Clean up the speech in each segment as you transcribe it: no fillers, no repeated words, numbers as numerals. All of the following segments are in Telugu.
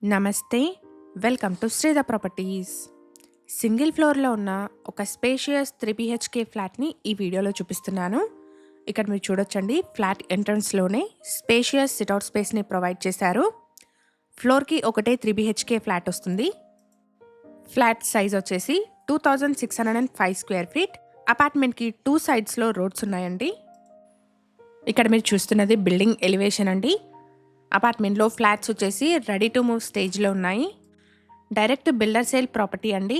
నమస్తే. Welcome to Sridha properties. Single ఫ్లోర్‌లో ఉన్న ఒక స్పేషియస్ 3 బీహెచ్‌కే ఫ్లాట్‌ని ఈ వీడియోలో చూపిస్తున్నాను. ఇక్కడ మీరు చూడొచ్చండి. ఫ్లాట్ ఎంట్రన్స్‌లోనే స్పేషియస్ సిట్‌ఔట్ స్పేస్‌ని ప్రొవైడ్ చేశారు. ఫ్లోర్‌కి ఒకటే 3 బీహెచ్‌కే ఫ్లాట్ వస్తుంది. ఫ్లాట్ సైజ్ వచ్చేసి 2605 స్క్వేర్ ఫీట్. అపార్ట్మెంట్‌కి 2 సైడ్స్‌లో రోడ్స్ ఉన్నాయండి. ఇక్కడ మీరు చూస్తున్నది బిల్డింగ్ ఎలివేషన్ అండి. అపార్ట్మెంట్లో ఫ్లాట్స్ వచ్చేసి రెడీ టు మూవ్ స్టేజ్లో ఉన్నాయి. డైరెక్ట్ బిల్డర్ సేల్ ప్రాపర్టీ అండి.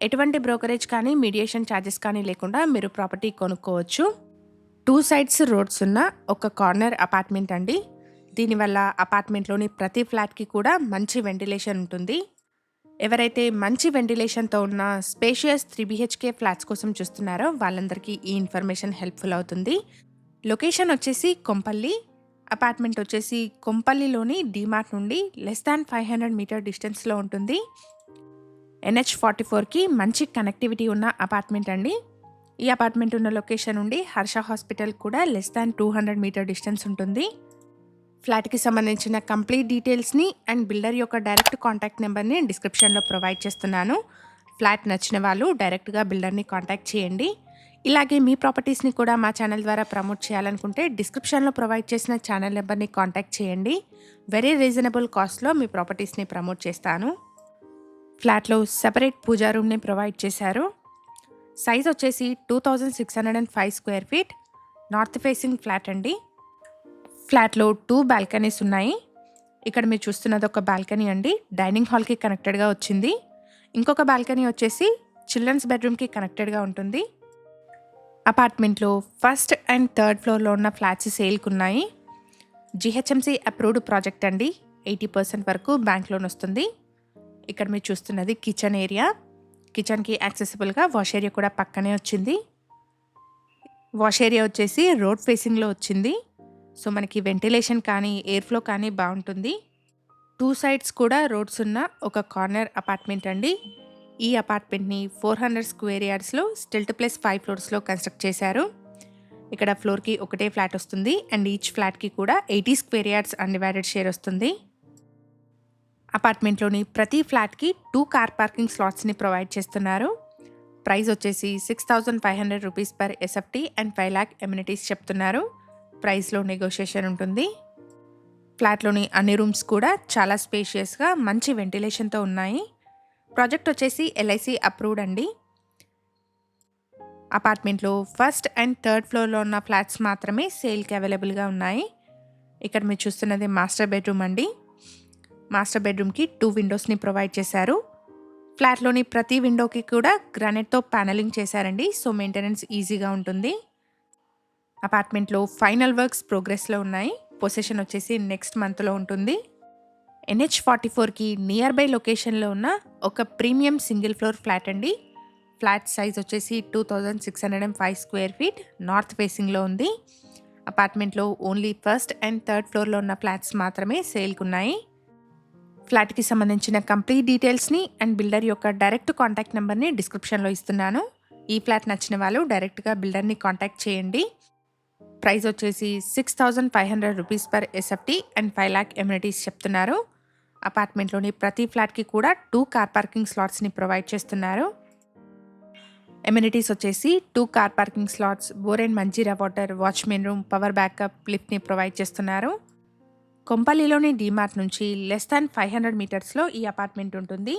ఎటువంటి బ్రోకరేజ్ కానీ మీడియేషన్ ఛార్జెస్ కానీ లేకుండా మీరు ప్రాపర్టీ కొనుక్కోవచ్చు. 2 సైడ్స్ రోడ్స్ ఉన్న ఒక కార్నర్ అపార్ట్మెంట్ అండి. దీనివల్ల అపార్ట్మెంట్లోని ప్రతి ఫ్లాట్కి కూడా మంచి వెంటిలేషన్ ఉంటుంది. ఎవరైతే మంచి వెంటిలేషన్తో ఉన్న స్పేషియస్ 3 బీహెచ్కే ఫ్లాట్స్ కోసం చూస్తున్నారో వాళ్ళందరికీ ఈ ఇన్ఫర్మేషన్ హెల్ప్ఫుల్ అవుతుంది. లొకేషన్ వచ్చేసి కొంపల్లి. అపార్ట్మెంట్ వచ్చేసి కొంపల్లిలోని డీమార్ట్ నుండి లెస్ దాన్ 500 మీటర్ డిస్టెన్స్లో ఉంటుంది. NH44కి మంచి కనెక్టివిటీ ఉన్న అపార్ట్మెంట్ అండి. ఈ అపార్ట్మెంట్ ఉన్న లొకేషన్ నుండి హర్ష హాస్పిటల్ కూడా లెస్ దాన్ 200 మీటర్ డిస్టెన్స్ ఉంటుంది. ఫ్లాట్కి సంబంధించిన కంప్లీట్ డీటెయిల్స్ని అండ్ బిల్డర్ యొక్క డైరెక్ట్ కాంటాక్ట్ నెంబర్ని డిస్క్రిప్షన్లో ప్రొవైడ్ చేస్తున్నాను. ఫ్లాట్ నచ్చిన వాళ్ళు డైరెక్ట్గా బిల్డర్ని కాంటాక్ట్ చేయండి. ఇలాగే మీ ప్రాపర్టీస్ని కూడా మా ఛానల్ ద్వారా ప్రమోట్ చేయాలనుకుంటే డిస్క్రిప్షన్లో ప్రొవైడ్ చేసిన ఛానల్ నెంబర్ని కాంటాక్ట్ చేయండి. వెరీ రీజనబుల్ కాస్ట్లో మీ ప్రాపర్టీస్ని ప్రమోట్ చేస్తాను. ఫ్లాట్లో సెపరేట్ పూజా రూమ్ని ప్రొవైడ్ చేశారు. సైజ్ వచ్చేసి 2605 square feet. North facing flat అండి. ఫ్లాట్లో 2 బాల్కనీస్ ఉన్నాయి. ఇక్కడ మీరు చూస్తున్నది ఒక బాల్కనీ అండి. డైనింగ్ హాల్కి కనెక్టెడ్గా వచ్చింది. ఇంకొక బాల్కనీ వచ్చేసి చిల్డ్రన్స్ బెడ్రూమ్కి కనెక్టెడ్గా ఉంటుంది. అపార్ట్మెంట్లో ఫస్ట్ అండ్ థర్డ్ ఫ్లోర్లో ఉన్న ఫ్లాట్స్ సేల్కి ఉన్నాయి. GHMC అప్రూవ్డ్ ప్రాజెక్ట్ అండి. 80% వరకు బ్యాంక్ లోన్ వస్తుంది. ఇక్కడ మీరు చూస్తున్నది కిచెన్ ఏరియా. కిచెన్కి యాక్సెసిబుల్గా వాష్ ఏరియా కూడా పక్కనే వచ్చింది. వాష్ ఏరియా వచ్చేసి రోడ్ ఫేసింగ్లో వచ్చింది. సో మనకి వెంటిలేషన్ కానీ ఎయిర్ ఫ్లో కానీ బాగుంటుంది. 2 సైడ్స్ కూడా రోడ్స్ ఉన్న ఒక కార్నర్ అపార్ట్మెంట్ అండి. ఈ అపార్ట్మెంట్ని 400 స్క్వేర్ యార్డ్స్లో స్టిల్ట్ ప్లస్ 5 ఫ్లోర్స్లో కన్స్ట్రక్ట్ చేశారు. ఇక్కడ ఫ్లోర్కి ఒకటే ఫ్లాట్ వస్తుంది అండ్ ఈచ్ ఫ్లాట్కి కూడా 80 స్క్వేర్ యార్డ్స్ అన్డివైడెడ్ షేర్ వస్తుంది. అపార్ట్మెంట్లోని ప్రతి ఫ్లాట్కి 2 కార్ పార్కింగ్ స్లాట్స్ని ప్రొవైడ్ చేస్తున్నారు. ప్రైస్ వచ్చేసి 6500 rupees per SFT and 5 lakh amenities చెప్తున్నారు. ప్రైస్లో నెగోషియేషన్ ఉంటుంది. ఫ్లాట్లోని అన్ని రూమ్స్ కూడా చాలా స్పేషియస్గా మంచి వెంటిలేషన్తో ఉన్నాయి. ప్రాజెక్ట్ వచ్చేసి LIC అప్రూవ్డ్ అండి. అపార్ట్మెంట్లో ఫస్ట్ అండ్ థర్డ్ ఫ్లోర్లో ఉన్న ఫ్లాట్స్ మాత్రమే సేల్కి అవైలబుల్గా ఉన్నాయి. ఇక్కడ మీరు చూస్తున్నది మాస్టర్ బెడ్రూమ్ అండి. మాస్టర్ బెడ్రూమ్కి 2 విండోస్ని ప్రొవైడ్ చేశారు. ఫ్లాట్లోని ప్రతి విండోకి కూడా గ్రానైట్తో ప్యానలింగ్ చేశారండి. సో మెయింటెనెన్స్ ఈజీగా ఉంటుంది. అపార్ట్మెంట్లో ఫైనల్ వర్క్స్ ప్రోగ్రెస్లో ఉన్నాయి. పొసెషన్ వచ్చేసి నెక్స్ట్ మంత్లో ఉంటుంది. NH44కి నియర్ బై లొకేషన్లో ఉన్న ఒక ప్రీమియం సింగిల్ ఫ్లోర్ ఫ్లాట్ అండి. ఫ్లాట్ సైజ్ వచ్చేసి 2605 స్క్వేర్ ఫీట్. నార్త్ ఫేసింగ్లో ఉంది. అపార్ట్మెంట్లో ఓన్లీ ఫస్ట్ అండ్ థర్డ్ ఫ్లోర్లో ఉన్న ఫ్లాట్స్ మాత్రమే సేల్కి ఉన్నాయి. ఫ్లాట్కి సంబంధించిన కంప్లీట్ డీటెయిల్స్ని అండ్ బిల్డర్ యొక్క డైరెక్ట్ కాంటాక్ట్ నెంబర్ని డిస్క్రిప్షన్లో ఇస్తున్నాను. ఈ ఫ్లాట్ నచ్చిన వాళ్ళు డైరెక్ట్గా బిల్డర్ని కాంటాక్ట్ చేయండి. ప్రైస్ వచ్చేసి 6500 rupees per SFT and 5 lakh amenities చెప్తున్నారు. అపార్ట్మెంట్లోని ప్రతి ఫ్లాట్కి కూడా 2 కార్ పార్కింగ్ స్లాట్స్ని ప్రొవైడ్ చేస్తున్నారు. ఎమ్యూనిటీస్ వచ్చేసి 2 car parking slots, bore and Manjira water, watchman room, power backup, లిఫ్ట్ని ప్రొవైడ్ చేస్తున్నారు. కొంపల్లిలోని డీమార్ట్ నుంచి లెస్ దాన్ 500 మీటర్స్లో ఈ అపార్ట్మెంట్ ఉంటుంది.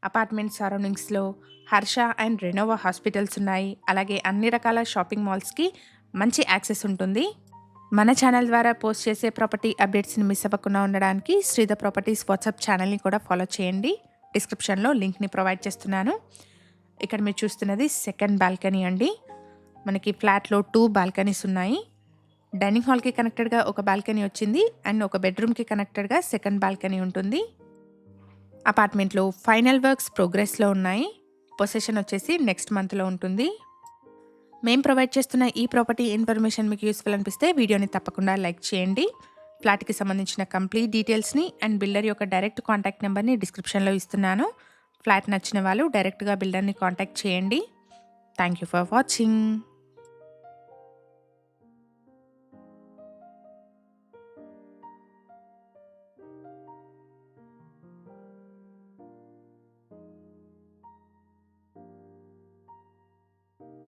అపార్ట్మెంట్ సరౌండింగ్స్లో హర్ష అండ్ రెనోవా హాస్పిటల్స్ ఉన్నాయి. అలాగే అన్ని రకాల షాపింగ్ మాల్స్కి మంచి యాక్సెస్ ఉంటుంది. మన ఛానల్ ద్వారా పోస్ట్ చేసే ప్రాపర్టీ అప్డేట్స్ని మిస్ అవ్వకుండా ఉండడానికి శ్రీధ ప్రాపర్టీస్ వాట్సాప్ ఛానల్ని కూడా ఫాలో చేయండి. డిస్క్రిప్షన్లో లింక్ని ప్రొవైడ్ చేస్తున్నాను. ఇక్కడ మీరు చూస్తున్నది సెకండ్ బాల్కనీ అండి. మనకి ఫ్లాట్లో 2 బాల్కనీస్ ఉన్నాయి. డైనింగ్ హాల్కి కనెక్టెడ్గా ఒక బాల్కనీ వచ్చింది అండ్ ఒక బెడ్రూమ్కి కనెక్టెడ్గా సెకండ్ బాల్కనీ ఉంటుంది. అపార్ట్మెంట్లో ఫైనల్ వర్క్స్ ప్రోగ్రెస్లో ఉన్నాయి. పొసెషన్ వచ్చేసి నెక్స్ట్ మంత్లో ఉంటుంది. మేము ప్రొవైడ్ చేస్తున్న ఈ ప్రాపర్టీ ఇన్ఫర్మేషన్ మీకు యూస్ఫుల్ అనిపిస్తే వీడియోని తప్పకుండా లైక్ చేయండి. ఫ్లాట్కి సంబంధించిన కంప్లీట్ డీటెయిల్స్ని అండ్ బిల్డర్ యొక్క డైరెక్ట్ కాంటాక్ట్ నెంబర్ని డిస్క్రిప్షన్లో ఇస్తున్నాను. ఫ్లాట్ నచ్చిన వాళ్ళు డైరెక్ట్గా బిల్డర్ని కాంటాక్ట్ చేయండి. Thank you for watching.